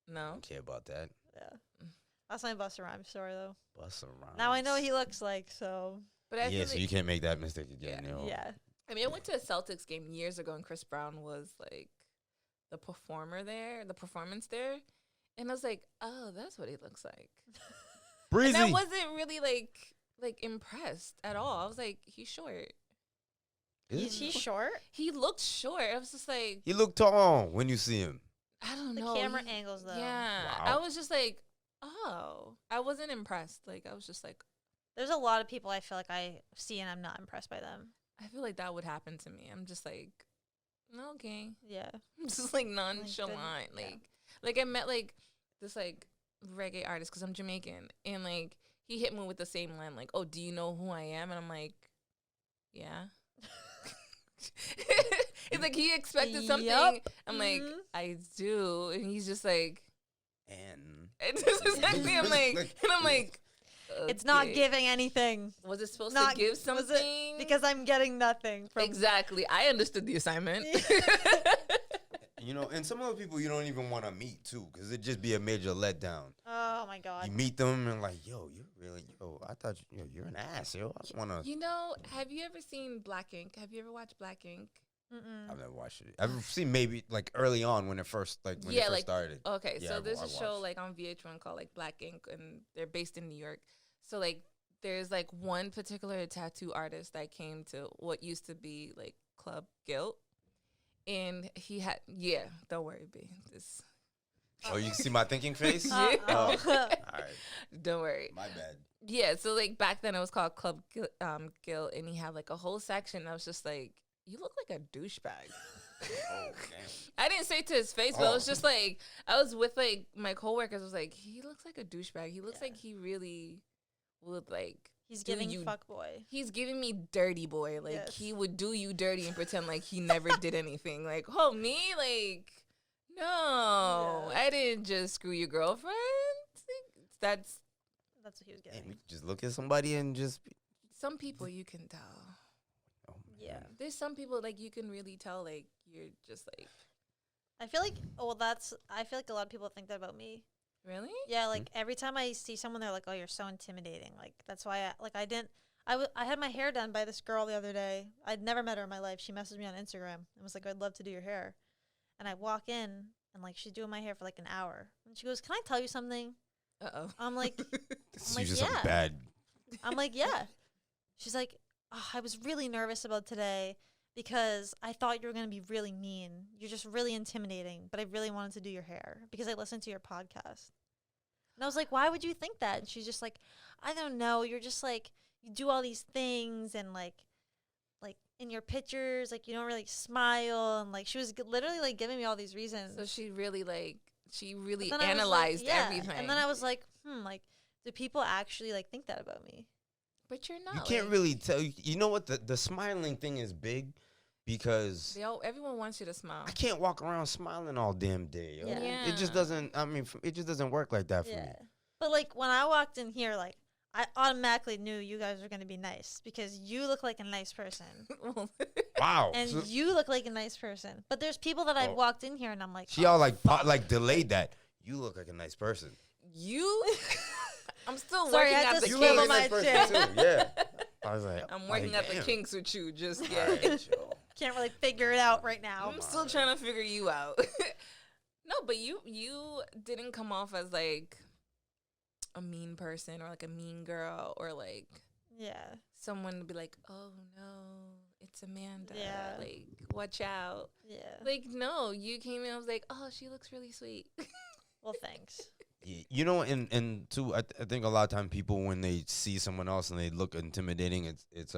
I No. don't care about that. Yeah. That's my Busta Rhymes story, though. Bust around. Now I know what he looks like, so But I Yeah, feel so like, you can't make that mistake again. Yeah. Yo. yeah. I mean, I went to a Celtics game years ago, and Chris Brown was like the performance there, and I was like, oh, that's what he looks like. Breezy. And I wasn't really like impressed at all. I was like, he's short. He's short. He looked short. I was just like, He look tall when you see him. I don't The know. camera he- angles, though. Yeah, Wow. I was just like, oh, I wasn't impressed. Like, I was just like, There's a lot of people I feel like I see and I'm not impressed by them. I feel like that would happen to me. I'm just like, okay. Yeah. I'm just like nonchalant. yeah. Like I met like this like reggae artist because I'm Jamaican, and like he hit me with the same line like, "Oh, do you know who I am?" And I'm like, "Yeah." It's like he expected something. Yup. I'm like, Mhm. "I do," and he's just like, And "It's just exactly." I'm like, and I'm like, It's not "Okay." giving anything. Was it supposed not- to give was it- something? Because I'm getting nothing from exactly, I understood the assignment. you know, and some other people you don't even want to meet too, because it'd just be a major letdown. Oh my god. You meet them and like, yo, I thought you're an ass, yo. I want to. You know, have you ever seen Black Ink? Have you ever watched Black Ink? Mm-mm. I've never watched it. I've seen maybe like early on when it first started. Okay, Yeah, so I there's a show watched. like on VH1 called like Black Ink, and they're based in New York. So like there's like one particular tattoo artist that came to what used to be like Club Guilt, and he had don't worry, B. This Oh, you can see my thinking face. Yeah. Oh, all right, don't worry. my bad. Yeah, so like back then it was called Club Guilt, and he had like a whole section. I was just like, you look like a douchebag. Oh, damn. I didn't say it to his face, but I was just like, I was with like my coworkers. I was like, he looks like a douchebag. He looks Yeah. like he really would like. He's do giving you- fuck boy. He's giving me dirty boy. Like Yes. he would do you dirty and pretend like he never did anything. Like, oh me, like no, Yeah. I didn't just screw your girlfriend. That's That's what he was And getting. we could just look at somebody and just. some people you can tell. Oh, Yeah. man. There's some people like you can really tell like you're just like I feel like I feel like a lot of people think that about me. really. Yeah, like every time I see someone, they're like, "Oh, you're so intimidating." Like that's why I had my hair done by this girl the other day. I'd never met her in my life. She messaged me on Instagram and was like, "I'd love to do your hair." And I walk in and like she's doing my hair for like an hour. And she goes, "Can I tell you something?" Oh. I'm like, This is like, usually something yeah. bad. I'm like, "Yeah." She's like, "Oh, I was really nervous about today because I thought you were going to be really mean. You're just really intimidating, but I really wanted to do your hair because I listened to your podcast." And I was like, "Why would you think that?" And she's just like, "I don't know. You're just like, you do all these things and like in your pictures, like you don't really smile." And like she was literally like giving me all these reasons. So she really But then I was like, analyzed yeah. everything. And then I was like, like, do people actually like think that about me? but you're not. You can't like, really tell. You know what? The smiling thing is big because everyone wants you to smile. I can't walk around smiling all damn day. Yo. Yeah. It just doesn't. I mean, it just doesn't work like that for me. But like when I walked in here, like I automatically knew you guys were gonna be nice because you look like a nice person, Wow. and So you look like a nice person. But there's people that I've Oh. walked in here and I'm like, she all like delayed that. You look like a nice person. you. I'm still Sorry, working I at just the You swivel look kinks. like a my nice person chair. too. Yeah. I was like, I'm working like, at the damn. kinks with you. Just All yeah. right, yo. Can't really figure it out right now. I'm still trying to figure you out. No, but you didn't come off as like a mean person or like a mean girl or like someone to be like, oh no, it's Amanda. Yeah. Like, watch out. Yeah. Like, no, you came in. I was like, oh, she looks really sweet. Well, thanks. You know, and too, I think a lot of time people when they see someone else and they look intimidating, it's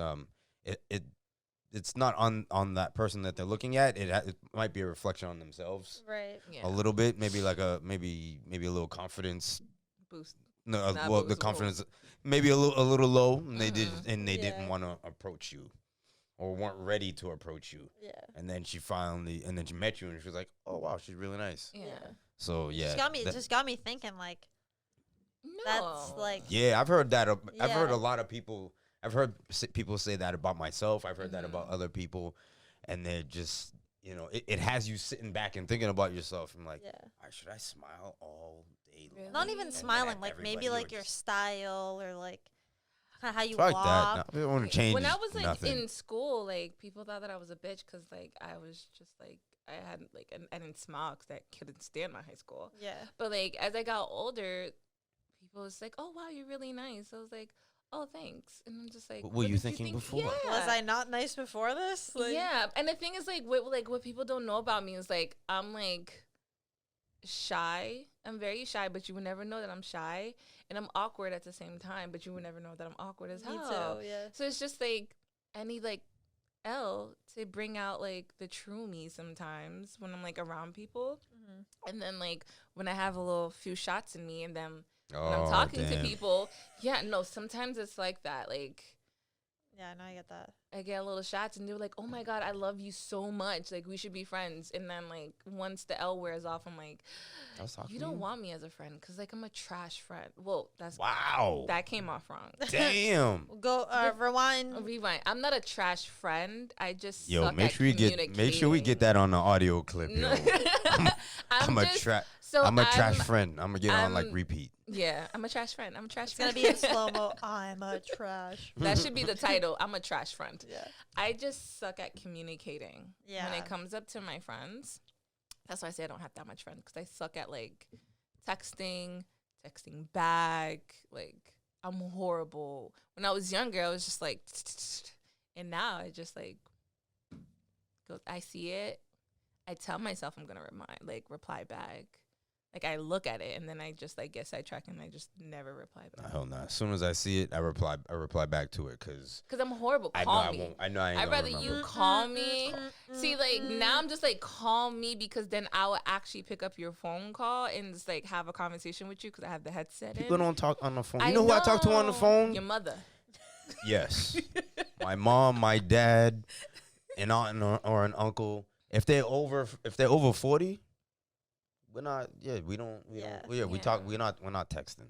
not on that person that they're looking at. It might be a reflection on themselves, Right. Yeah. a little bit, maybe like maybe a little confidence Boost. No, Not well, boost, the whoa. confidence maybe a little low, and they didn't Yeah. want to approach you, or weren't ready to approach you. Yeah. And then she met you, and she was like, "Oh wow, she's really nice." Yeah. So yeah, It just got me thinking, like, No. that's like, yeah, I've heard that. I've heard Yeah. a lot of people. I've heard people say that about myself. I've heard that about other people, and they're just, it has you sitting back and thinking about yourself. I'm like, yeah. should I smile all day long? Really? Not even And smiling, like maybe everybody like or your just- style or like kind of how you Like walk. that. No, I don't want to change. When I was like nothing. in school, like people thought that I was a bitch because like I was just like I had like I didn't smile because I couldn't stand my high school. Yeah. But like as I got older, people was like, "Oh wow, you're really nice." I was like, "Oh thanks," and I'm just like, What were you did thinking think?" before? Yeah. Was I not nice before this? Like, Yeah, and the thing is what people don't know about me is like I'm like shy. I'm very shy, but you would never know that I'm shy, and I'm awkward at the same time, but you would never know that I'm awkward as Me hell. too. Yeah. So it's just like I need like L to bring out like the true me sometimes when I'm like around people, Mm-hmm. and then like when I have a little few shots in me, and then when Oh, I'm talking damn. to people, yeah, no, sometimes it's like that, like. Yeah, no, I get that. I get a little shots and they're like, "Oh my god, I love you so much. Like we should be friends." And then like once the L wears off, I'm like, I was talking "You to don't want me as a friend because like I'm a trash friend." Well, that's Wow. that came off wrong. Damn. Go rewind. Rewind. I'm not a trash friend. I just Yo, suck make at sure we get that on the audio clip. Yo. I'm a trash friend. I'm gonna get on like I'm- repeat. Yeah, I'm a trash friend. I'm a trash It's gonna friend. be in slow mo. I'm a trash. That should be the title. I'm a trash friend. Yeah. I just suck at communicating. Yeah. When it comes up to my friends, that's why I say I don't have that much friends because I suck at like texting back. Like I'm horrible. When I was younger, I was just like, and now I just like go. I see it. I tell myself I'm gonna reply back. Like I look at it and then I just like get sidetracked and I just never reply back. Hell no. As soon as I see it, I reply back to it because Cause I'm horrible. I know Call I me. won't. I know I ain't I'd gonna rather remember. you call me. See, like now I'm just like call me because then I will actually pick up your phone call and just like have a conversation with you because I have the headset People in. don't talk on the phone. You know who I talk to on the phone? Your mother. Yes. My mom, my dad, an aunt or an uncle. If they're over 40, we're not. Yeah, we don't. We talk. We're not texting.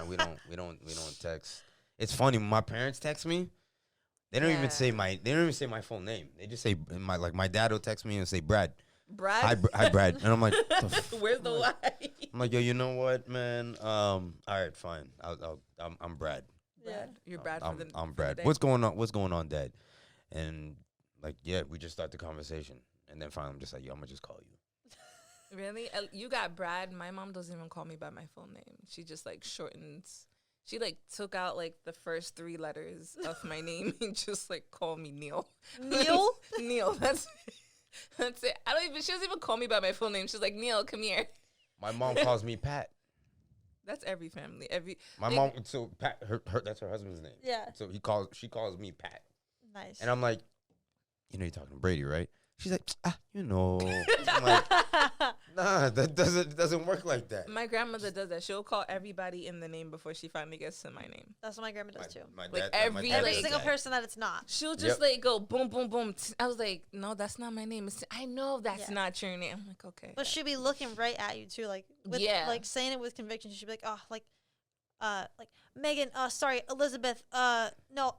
We don't text. It's funny when my parents text me. They don't even say my. They don't even say my full name. They just say my dad will text me and say Brad. Brad. Hi Brad. And I'm like, Where's the Y? I'm like, yo, you know what, man? All right, fine. I'm Brad. Brad. You're Brad. I'm for the, I'm for Brad. the day. What's going on? What's going on, Dad? And like, yeah, we just start the conversation, and then finally, I'm just like, yo, I'm gonna just call you. Really? You got Brad. My mom doesn't even call me by my full name. She just like shortens. She like took out like the first 3 letters of my name and just like called me Neil. Neil? Neil. That's it. She doesn't even call me by my full name. She's like, Neil, come here. My mom calls me Pat. That's every family. My mom. So Pat, her that's her husband's name. Yeah. So she calls me Pat, Nice. and I'm like, you know, you're talking to Brady, right? She's like, you know. I'm like, nah, that doesn't work like that. My grandmother does that. She'll call everybody in the name before she finally gets to my name. That's what my grandma does too. My Like, dad, every, Every like- single person that it's not. She'll just like go boom, boom, boom. I was like, no, that's not my name. I know that's Yeah. not your name. I'm like, okay. But she'll be looking right at you too, like with, Yeah. like saying it with conviction. She'll be like, oh, like Megan, sorry, Elizabeth, no,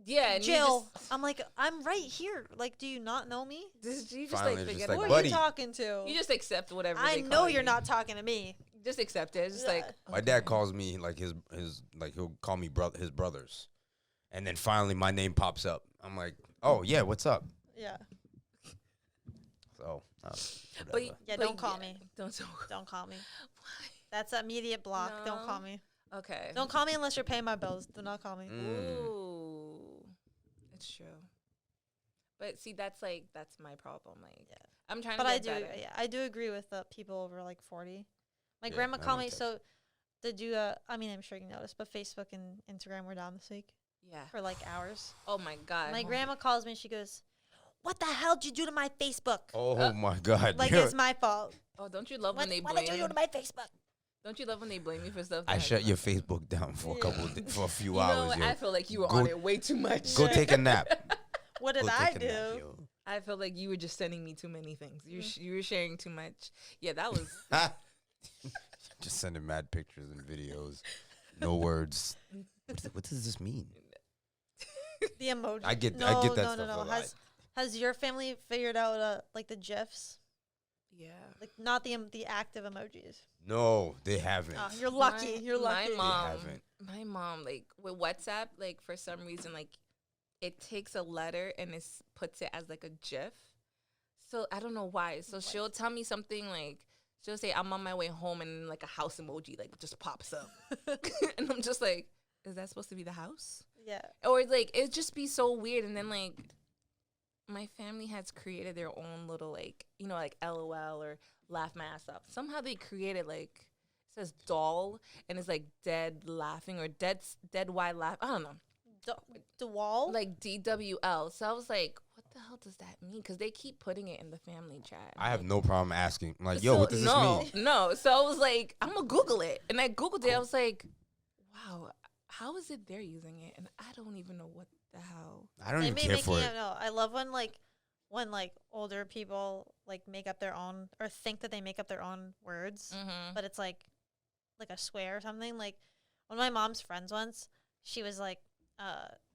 Yeah, and Jill. I'm like, I'm right here. Like, do you not know me? you just Finally, like just forget like, Who it. are buddy. you talking to? You just accept whatever. I they know call you're you. not talking to me. Just accept it. It's just like My dad calls me like his like he'll call me his brothers, and then finally my name pops up. I'm like, oh yeah, what's up? Yeah. So, But whatever. Yeah, don't call me. Don't. Don't call me. Why? That's immediate block. Don't call No. me. Okay. Don't call me unless you're paying my bills. Do not call me. Ooh, it's true. But see, that's my problem. Like, Yeah. I'm trying But to I get do, better. yeah, I do agree with the people over like 40. My Yeah, grandma I called don't me. text. So, did you? I mean, I'm sure you noticed, but Facebook and Instagram were down this week Yeah. for like hours. Oh my god. My grandma calls me. She goes, "What the hell did you do to my Facebook? Oh my God. Like Yo, it's my fault. Oh, don't you love What, when they what blame? did you do to my Facebook?" Don't you love when they blame you for stuff? I that shut has your nothing- Facebook down for for a few You know, hours, what? yo. I feel like you were Go- on it way too much. Go take a nap. What did Go I take a do? nap, yo. I feel like you were just sending me too many things. You were sharing too much. Yeah, that was. Just sending mad pictures and videos. No words. What does this mean? The emoji. I get no, that no, stuff no, a no. lot. Has your family figured out like the gifs? Yeah. Like not the active emojis. No, they haven't. Oh, you're lucky. You're lucky. haven't. My mom, like with WhatsApp, like for some reason, like it takes a letter and puts it as like a GIF. So I don't know why. So she'll tell me something like she'll say I'm on my way home and like a house emoji like just pops up, and I'm just like, is that supposed to be the house? Yeah. Or like it just be so weird, and then like my family has created their own little like like LOL or laugh my ass off. Somehow they created like it says doll and it's like dead laughing or dead wide laugh. I don't know. The wall. Like DWL. So I was like, what the hell does that mean? Because they keep putting it in the family chat. I have no problem asking. I'm like, yo, So, what does this mean? No. So I was like, I'm gonna Google it, and I Googled it. I was like, wow, how is it they're using it, and I don't even know what the hell. I don't They even may care make for me it. know. I love when older people like make up their own or think that they make up their own words, Mm-hmm. but it's like a swear or something. Like one of my mom's friends once, she was like,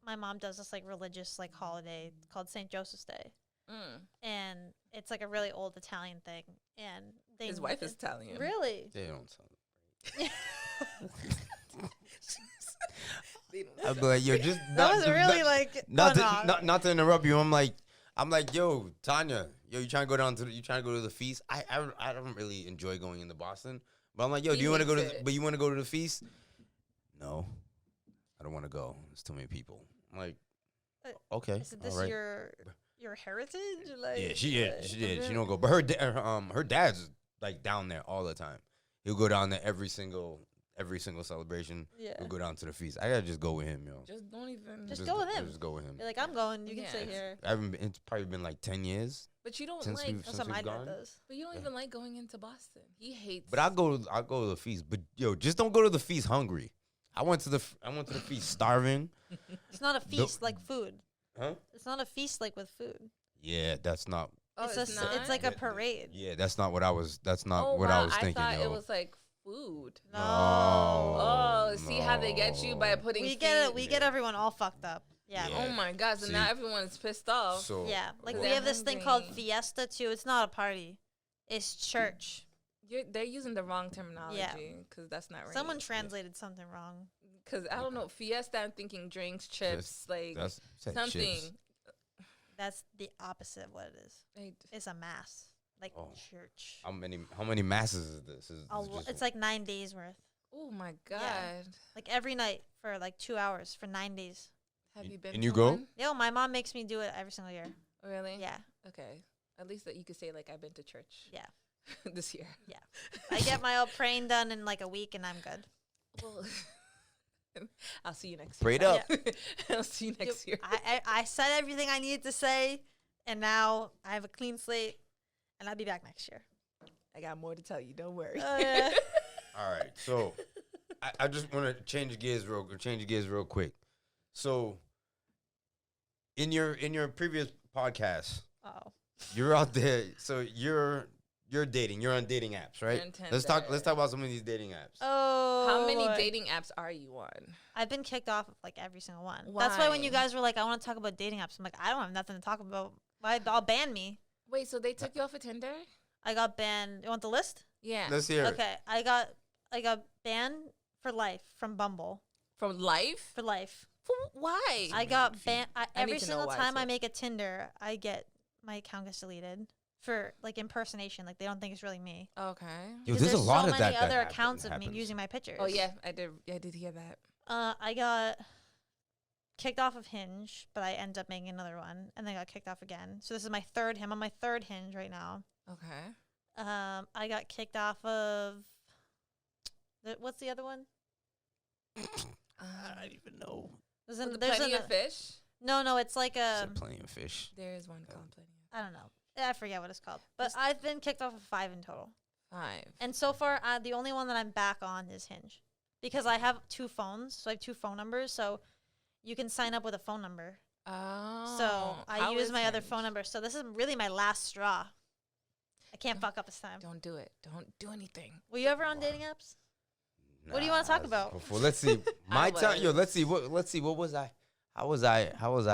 my mom does this like religious like holiday called St. Joseph's Day, and it's like a really old Italian thing. And His wife is Italian. really. They don't sound. They don't I'd be like, yo, just That was really like not going on. not to interrupt you. I'm like, yo, Tanya, yo, you trying to go to the feast? I don't really enjoy going into Boston, but I'm like, yo, He do you want to go hates to? it. But you want to go to the feast? No, I don't want to go. There's too many people. I'm like, okay, Is this all right. your heritage? Like, Yeah, she did. She okay. don't go, but her dad's like down there all the time. He'll go down there every single celebration. Yeah. He'll go down to the feast. I gotta just go with him, yo. Just don't even. Just go with him. Just go with him. You're like, I'm going. You can Yeah. sit here. I haven't been, it's probably been like 10 years. But you don't Since like. we've- That's Since what my we've dad gone? does. But you don't Yeah. even like going into Boston. He hates. But I'll go to the feast. But yo, just don't go to the feast hungry. I went to the feast starving. It's not a feast like food. Huh? It's not a feast like with food. Yeah, that's not. Oh, it's not? it's like a parade. Yeah, that's not what I was. That's not Oh, what wow. I was thinking. I thought yo. it was like food. No. Oh, see how they get you by No. putting. We feet- get it. We get everyone all fucked up. Yeah. Yeah. Oh my gosh! So See? now everyone's pissed off. So Yeah. Like Well, we they're have this thing called hungry. fiesta too. It's not a party. It's church. They're using the wrong terminology because that's not right. Someone translated something wrong. Because I don't know, fiesta. I'm thinking drinks, chips, like that's said something. chips. That's the opposite of what it is. Like, It's a mass. Like Oh. church. How many masses is this? It's like 9 days worth. oh my god, Like every night for like 2 hours for 9 days. have you been? And you to go? one? Yo, my mom makes me do it every single year. Really? Yeah. Okay. At least that you could say like I've been to church. Yeah. this year. I get my old praying done in like a week and I'm good. Well, I'll see you next Prayed year. up. I'll see you next year. I said everything I needed to say, and now I have a clean slate, and I'll be back next year. I got more to tell you. Don't worry. Oh, yeah. All right, so I just want to change gears real quick. So in your previous podcast, Oh. you're out there. So you're dating. You're on dating apps, right? On Let's talk Tinder. about some of these dating apps. Oh. How many boy. dating apps are you on? I've been kicked off of like every single one. That's why when you Why? guys were like, I want to talk about dating apps, I'm like, I don't have nothing to talk about. I'll ban me. Wait, so they took you off of Tinder? I got banned. You want the list? Yeah. Let's hear it. Okay. I got banned for life from Bumble. From life? For life. Why? I got banned. I Every need to know single why, time I too. make a Tinder, I get my account gets deleted for like impersonation. Like they don't think it's really me. Okay. Yo, Because there's a lot so of many that. other that accounts of happens. me using my pictures. Oh yeah, I did. Yeah, I did hear that. I got kicked off of Hinge, but I ended up making another one, and then got kicked off again. So this is my third. I'm on my third Hinge right now. Okay. I got kicked off of. What's the other one? I don't even know. There's Was it there's Plenty of Fish? No, it's like a. Plenty of fish. There is one called Plenty of I don't know. I forget what it's called. But I've been kicked off of 5 in total. 5. And so far, the only one that I'm back on is Hinge. Because I have 2 phones. So I have 2 phone numbers. So you can sign up with a phone number. Oh. So I how use is my other Hinge? phone number. So this is really my last straw. I can't fuck up this time. Don't do it. Don't do anything. Were you ever on dating apps? What do you wanna talk about? Before, let's see. My time. Yo, was. let's see. What was I? How was I? How do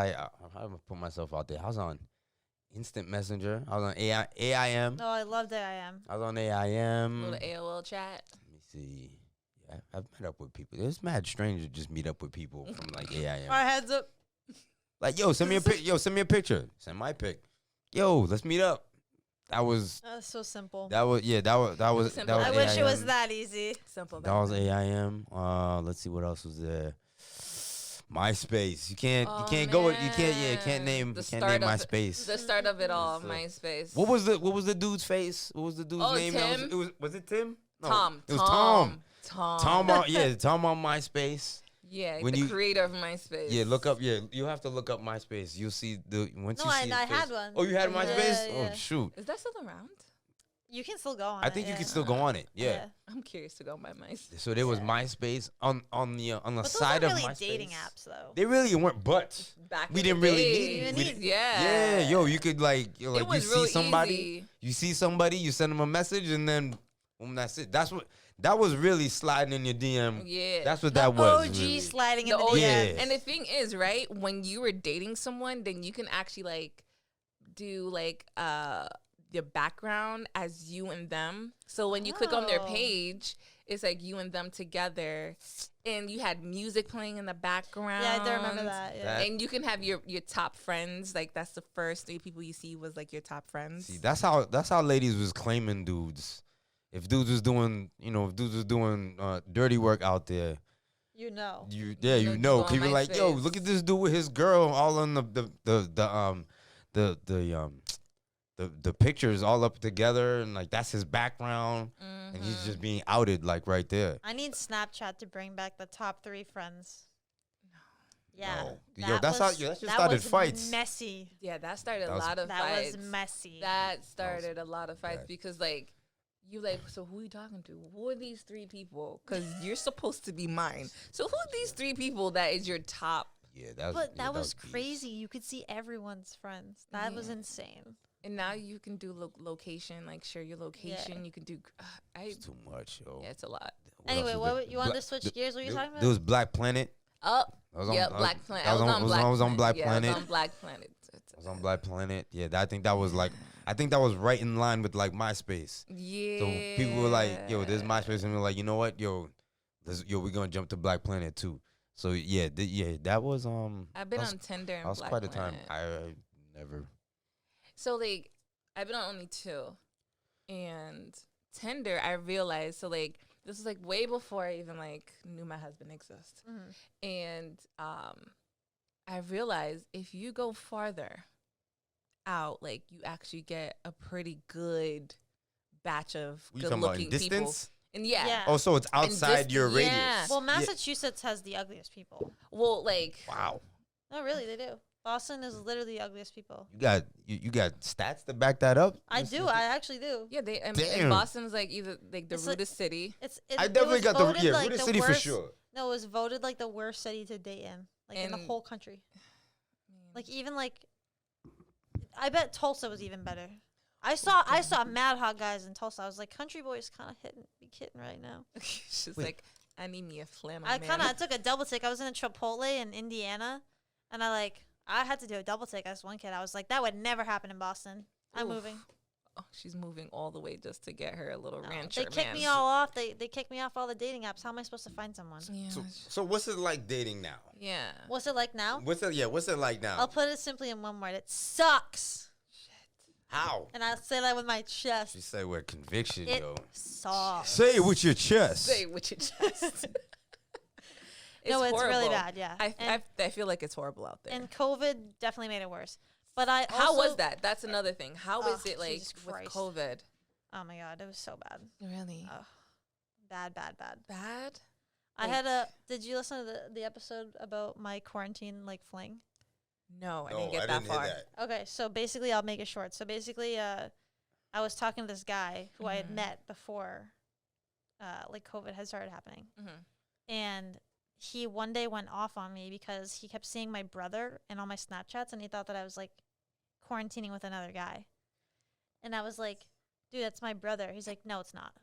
I put myself out there? I was on Instant Messenger. I was on AIM. No, I loved AIM. I was on AIM. Little AOL chat. Let me see. Yeah, I've met up with people. It's mad strange to just meet up with people from like AIM. Our heads up. Like, yo, send me a pic. Yo, send me a picture. Send my pic. Yo, let's meet up. That was That's so simple. that was Simple. that I was wish it was AIM. that easy. Simple. That was AIM. Let's see what else was there. Myspace. You can't go. You can't name MySpace. The start of it all. So- MySpace. What was the dude's face? What was the dude's name? Tim? Was it Tim? No, Tom. It was Tom. Tom. Tom on Tom on MySpace. Yeah, When the you- creator of MySpace. Yeah, look up. Yeah, you have to look up MySpace. You'll see once No, you see I his had face- one. Oh, you had Yeah, MySpace? yeah. Oh shoot! Is that still around? You can still go on I it, think you yeah. can still go on it. Yeah. I'm curious to go on my MySpace. So there was Yeah. MySpace on the But those side aren't of really MySpace. dating apps, though. They really weren't, but Back we in didn't the really days. need. Yeah. Yeah, yo, you could It you was see real somebody, easy. you see somebody, you send them a message, and then boom, that's it. That was really sliding in your DM. Yeah. That's what The that was. OG really. sliding The in the OG. DMs. Yeah. And the thing is, right, when you were dating someone, then you can actually like do like your background as you and them. So when you click on their Oh. page, it's like you and them together, and you had music playing in the background. Yeah, I do remember that. Yeah. That- And you can have your top friends. Like that's the first 3 people you see was like your top friends. See, that's how ladies was claiming dudes. If dudes was doing, dirty work out there, You know. you know, know, go on people like, yo, MySpace. look at this dude with his girl all on the pictures all up together, and like that's his background, and he's just being outed like right there. I need Snapchat to bring back the top 3 friends. Yeah. No. Yo, that just started was fights. Messy. Yeah, that started That a was- lot of That fights. was messy. That started a lot of fights bad. because like you like, so who are you talking to? Who are these 3 people? Because you're supposed to be mine. So who are these 3 people that is your top? Yeah, But that was beast. crazy. You could see everyone's friends. That was Yeah. insane. And now you can do location, like share your location. You can do. It's too much, yo. Yeah, it's a lot. What Anyway, else was you wanted to switch gears? What were you talking about? There was Black Planet. Oh, I was on- yeah, I was- Black Planet. I was on Black Yeah, I was Planet. on Black Planet. I was on Black Planet. Yeah, I think that was right in line with like MySpace. Yeah. So people were like, "Yo, there's MySpace," and we're like, "You know what, yo, we're gonna jump to Black Planet too." So yeah, that was I've been that was- on Tinder and That was Black quite a time. Planet. I never. So like I've been on only 2, and Tinder I realized. So like this was like way before I even like knew my husband exists, and I realized if you go farther out, like you actually get a pretty good batch of What you good talking about in looking people. distance? And yeah. Yeah. Oh, so it's outside your radius. yeah. Well, Massachusetts has the ugliest people. Well, like Wow. No, really, they do. Boston is literally the ugliest people. You got stats to back that up? I do. I actually do. yeah, they and Damn. Boston's like either like the It's like- rudest city. I It definitely was got the voted, like, rudest the city for worst- sure. No, it was voted like the worst city to date in, like in the And- whole country. Like even like, I bet Tulsa was even better. I saw mad hot guys in Tulsa. I was like, country boys kind of be kidding right now. She's Wait. like, I need me a flam. I took a double take. I was in a Chipotle in Indiana, and I had to do a double take. As one kid, I was like, that would never happen in Boston. I'm Oof. moving. Oh, she's moving all the way just to get her a little No, rancher. they kicked me all off. They kicked me off all the dating apps. How am I supposed to find someone? Yeah. So what's it like dating now? yeah. What's it like now? What's it like now? I'll put it simply in one word. It sucks. How? And I say that with my chest. She said with conviction, It yo. sucks. Say it with your chest. Say it with your chest. No, it's really horrible. bad. Yeah. I feel like it's horrible out there. And COVID definitely made it worse. But I also, How was that? That's another thing. How is Ugh, it like Jesus with Christ. COVID? Oh my god, it was so bad. Really Bad. bad? I Like- had a. Did you listen to the episode about my quarantine like fling? No, I No, didn't get I that didn't far. hear that. Okay, so basically, I'll make it short. So basically, I was talking to this guy who I had Mhm. met before, like COVID had started happening, Mhm. and he one day went off on me because he kept seeing my brother in all my Snapchats, and he thought that I was like quarantining with another guy, and I was like, "Dude, that's my brother." He's like, "No, it's not."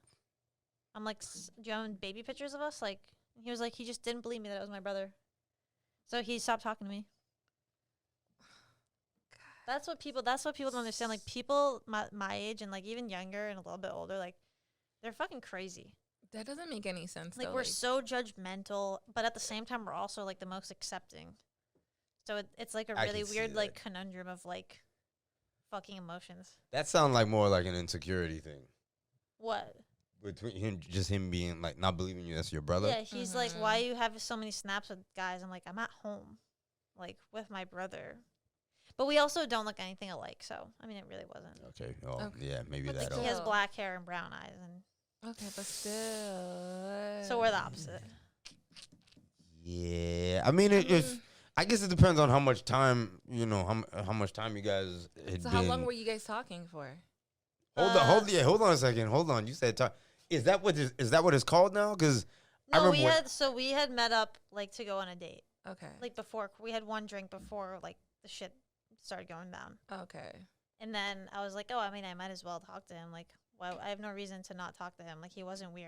I'm like, "Do you have baby pictures of us?" Like, he was like, he just didn't believe me that it was my brother, so he stopped talking to me. That's what people don't understand. Like, people my age and like even younger and a little bit older, like, they're fucking crazy. That doesn't make any sense. Like, though. we're so judgmental, but at the same time, we're also like the most accepting. So it's like a I really can see weird like that. conundrum of like fucking emotions. That sounds like more like an insecurity thing. What? Between him being like not believing you that's your brother. Yeah, he's like, Mhm. "Why you have so many snaps with guys?" I'm like, "I'm at home, like with my brother." But we also don't look anything alike, so I mean, it really wasn't. Okay. Oh, Okay. yeah, maybe But that. the He has Still. black hair and brown eyes, and Okay, but still. so we're the opposite. Yeah, I mean, if I guess it depends on how much time how much time you guys had So been. how long were you guys talking for? Hold on a second. Hold on. You said time. Is that what it's called now? Because I No, remember we had met up like to go on a date, Okay. like before we had one drink before like the shit started going down, Okay. and then I was like, "Oh, I mean, I might as well talk to him. Like, well, I have no reason to not talk to him. Like, he wasn't weird."